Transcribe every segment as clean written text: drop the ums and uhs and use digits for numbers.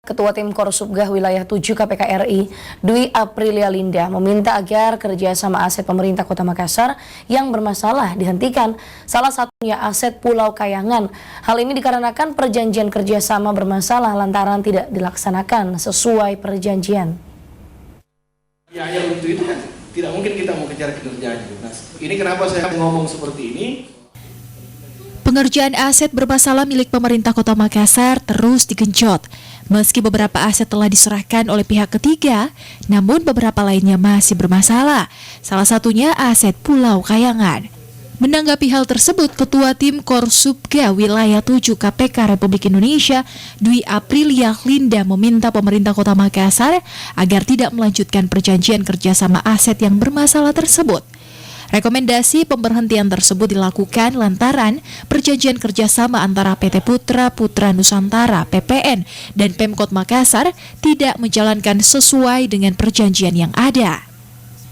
Ketua Tim Korsubgah Wilayah 7 KPK RI, Dwi Aprilia Linda, meminta agar kerjasama aset pemerintah Kota Makassar yang bermasalah dihentikan, salah satunya aset Pulau Kayangan. Hal ini dikarenakan perjanjian kerjasama bermasalah lantaran tidak dilaksanakan sesuai perjanjian. Biaya untuk itu kan tidak mungkin kita mau kejar kinerjanya. Nah, ini kenapa saya ngomong seperti ini? Pengerjaan aset bermasalah milik pemerintah Kota Makassar terus digenjot. Meski beberapa aset telah diserahkan oleh pihak ketiga, namun beberapa lainnya masih bermasalah. Salah satunya aset Pulau Kayangan. Menanggapi hal tersebut, Ketua Tim Korsubgah Wilayah 7 KPK Republik Indonesia, Dwi Aprilia Linda, meminta pemerintah Kota Makassar agar tidak melanjutkan perjanjian kerjasama aset yang bermasalah tersebut. Rekomendasi pemberhentian tersebut dilakukan lantaran perjanjian kerjasama antara PT Putra Nusantara (PPN) dan Pemkot Makassar tidak menjalankan sesuai dengan perjanjian yang ada.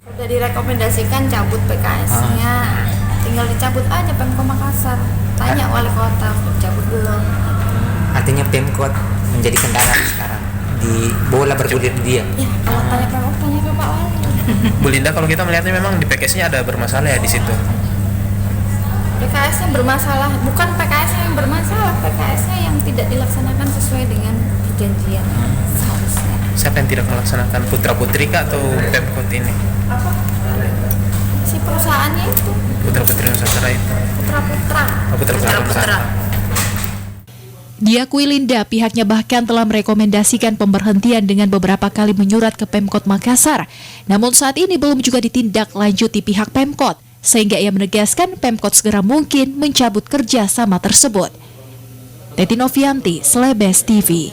Sudah direkomendasikan cabut PKS-nya, tinggal dicabut aja Pemkot Makassar. Tanya wali kota, cabut belum? Artinya Pemkot menjadi kendaraan sekarang, di bola bergulir dia. Ya, kalau tanya Pemkot, tanya ke Pak Wali. Bu Linda, kalau kita melihatnya memang di PKS-nya ada bermasalah ya di situ. PKS-nya bermasalah, bukan PKS-nya yang bermasalah, PKS-nya yang tidak dilaksanakan sesuai dengan perjanjian seharusnya. Siapa yang tidak melaksanakan, Putra Putri kah atau Pemkot ini? Apa? Si perusahaannya itu. Putra Putri Nusantara itu. Putra. Diakui Linda, pihaknya bahkan telah merekomendasikan pemberhentian dengan beberapa kali menyurat ke Pemkot Makassar. Namun saat ini belum juga ditindaklanjuti pihak Pemkot, sehingga ia menegaskan Pemkot segera mungkin mencabut kerjasama tersebut. Teti Novianti, Slebes TV.